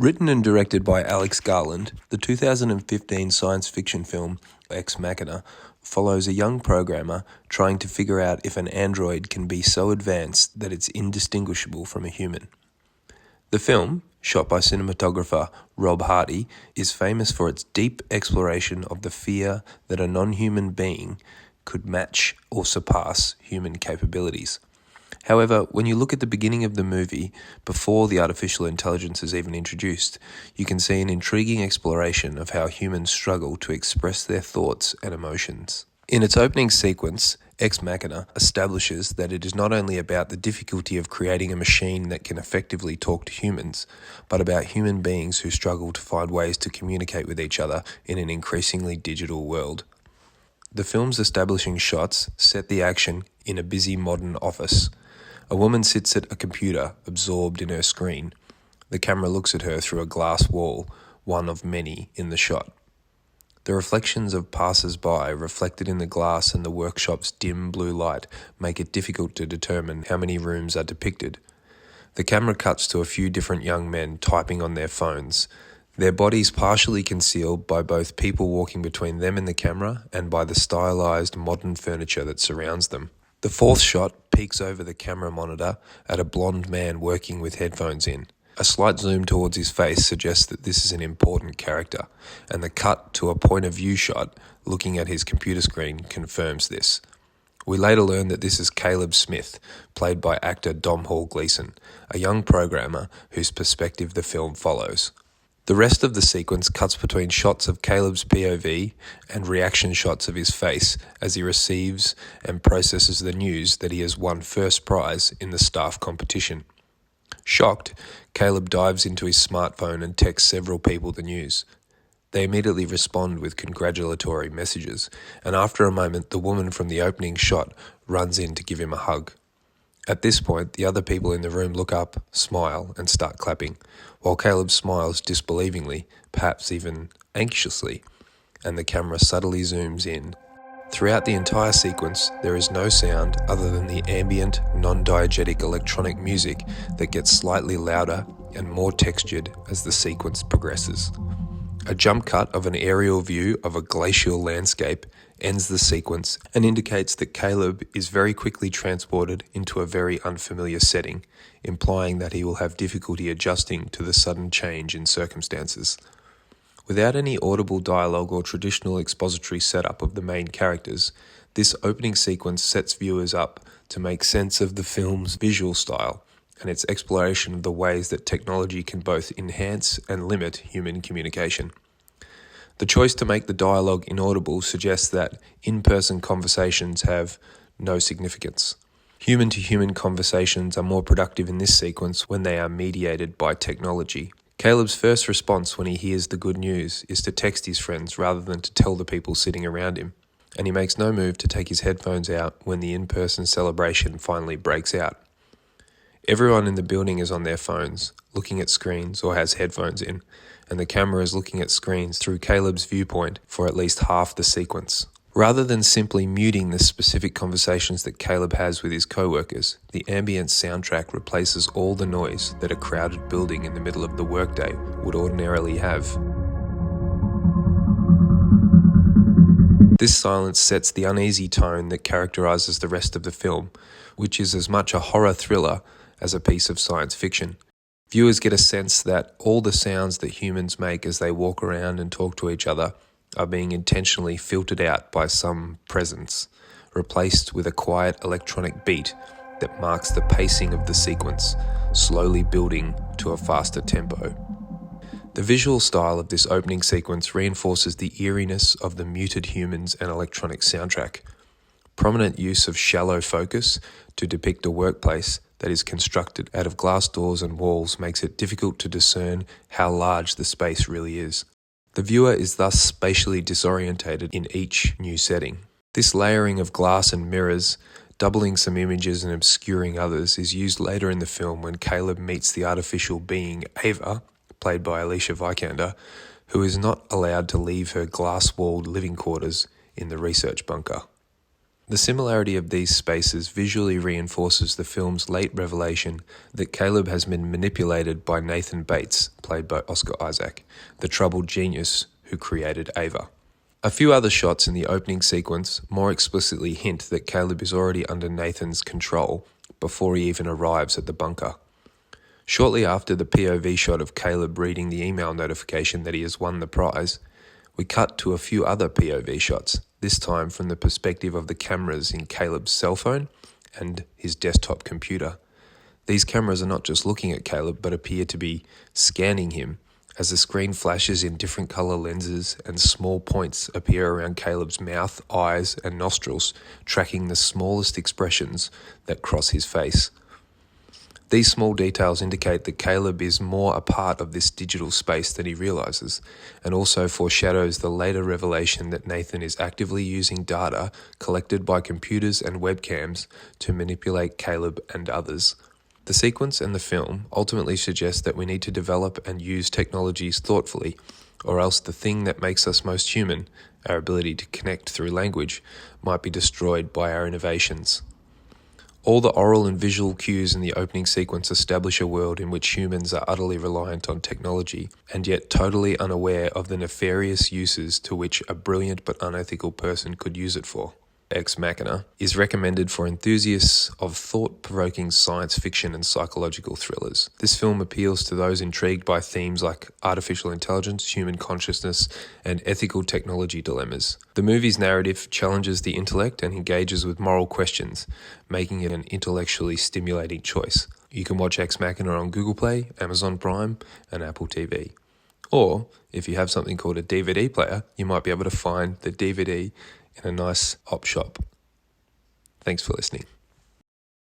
Written and directed by Alex Garland, the 2015 science fiction film Ex Machina follows a young programmer trying to figure out if an android can be so advanced that it's indistinguishable from a human. The film, shot by cinematographer Rob Hardy, is famous for its deep exploration of the fear that a non-human being could match or surpass human capabilities. However, when you look at the beginning of the movie, before the artificial intelligence is even introduced, you can see an intriguing exploration of how humans struggle to express their thoughts and emotions. In its opening sequence, Ex Machina establishes that it is not only about the difficulty of creating a machine that can effectively talk to humans, but about human beings who struggle to find ways to communicate with each other in an increasingly digital world. The film's establishing shots set the action in a busy modern office. A woman sits at a computer, absorbed in her screen. The camera looks at her through a glass wall, one of many in the shot. The reflections of passers-by reflected in the glass and the workshop's dim blue light make it difficult to determine how many rooms are depicted. The camera cuts to a few different young men typing on their phones, their bodies partially concealed by both people walking between them and the camera and by the stylized modern furniture that surrounds them. The fourth shot peeks over the camera monitor at a blonde man working with headphones in. A slight zoom towards his face suggests that this is an important character, and the cut to a point-of-view shot looking at his computer screen confirms this. We later learn that this is Caleb Smith, played by actor Domhnall Gleeson, a young programmer whose perspective the film follows. The rest of the sequence cuts between shots of Caleb's POV and reaction shots of his face as he receives and processes the news that he has won first prize in the staff competition. Shocked, Caleb dives into his smartphone and texts several people the news. They immediately respond with congratulatory messages, and after a moment the woman from the opening shot runs in to give him a hug. At this point, the other people in the room look up, smile, and start clapping, while Caleb smiles disbelievingly, perhaps even anxiously, and the camera subtly zooms in. Throughout the entire sequence, there is no sound other than the ambient, non-diegetic electronic music that gets slightly louder and more textured as the sequence progresses. A jump cut of an aerial view of a glacial landscape ends the sequence and indicates that Caleb is very quickly transported into a very unfamiliar setting, implying that he will have difficulty adjusting to the sudden change in circumstances. Without any audible dialogue or traditional expository setup of the main characters, this opening sequence sets viewers up to make sense of the film's visual style and its exploration of the ways that technology can both enhance and limit human communication. The choice to make the dialogue inaudible suggests that in-person conversations have no significance. Human-to-human conversations are more productive in this sequence when they are mediated by technology. Caleb's first response when he hears the good news is to text his friends rather than to tell the people sitting around him, and he makes no move to take his headphones out when the in-person celebration finally breaks out. Everyone in the building is on their phones, looking at screens or has headphones in, and the camera is looking at screens through Caleb's viewpoint for at least half the sequence. Rather than simply muting the specific conversations that Caleb has with his co-workers, the ambient soundtrack replaces all the noise that a crowded building in the middle of the workday would ordinarily have. This silence sets the uneasy tone that characterizes the rest of the film, which is as much a horror thriller as a piece of science fiction. Viewers get a sense that all the sounds that humans make as they walk around and talk to each other are being intentionally filtered out by some presence, replaced with a quiet electronic beat that marks the pacing of the sequence, slowly building to a faster tempo. The visual style of this opening sequence reinforces the eeriness of the muted humans and electronic soundtrack. Prominent use of shallow focus to depict a workplace that is constructed out of glass doors and walls makes it difficult to discern how large the space really is. The viewer is thus spatially disorientated in each new setting. This layering of glass and mirrors, doubling some images and obscuring others, is used later in the film when Caleb meets the artificial being Ava, played by Alicia Vikander, who is not allowed to leave her glass-walled living quarters in the research bunker. The similarity of these spaces visually reinforces the film's late revelation that Caleb has been manipulated by Nathan Bates, played by Oscar Isaac, the troubled genius who created Ava. A few other shots in the opening sequence more explicitly hint that Caleb is already under Nathan's control before he even arrives at the bunker. Shortly after the POV shot of Caleb reading the email notification that he has won the prize, we cut to a few other POV shots, this time from the perspective of the cameras in Caleb's cell phone and his desktop computer. These cameras are not just looking at Caleb, but appear to be scanning him as the screen flashes in different color lenses and small points appear around Caleb's mouth, eyes, and nostrils, tracking the smallest expressions that cross his face. These small details indicate that Caleb is more a part of this digital space than he realizes, and also foreshadows the later revelation that Nathan is actively using data collected by computers and webcams to manipulate Caleb and others. The sequence and the film ultimately suggest that we need to develop and use technologies thoughtfully, or else the thing that makes us most human, our ability to connect through language, might be destroyed by our innovations. All the oral and visual cues in the opening sequence establish a world in which humans are utterly reliant on technology and yet totally unaware of the nefarious uses to which a brilliant but unethical person could use it for. Ex Machina is recommended for enthusiasts of thought-provoking science fiction and psychological thrillers. This film appeals to those intrigued by themes like artificial intelligence, human consciousness, and ethical technology dilemmas. The movie's narrative challenges the intellect and engages with moral questions, making it an intellectually stimulating choice. You can watch Ex Machina on Google Play, Amazon Prime, and Apple TV. Or, if you have something called a DVD player, you might be able to find the DVD in a nice op shop. Thanks for listening.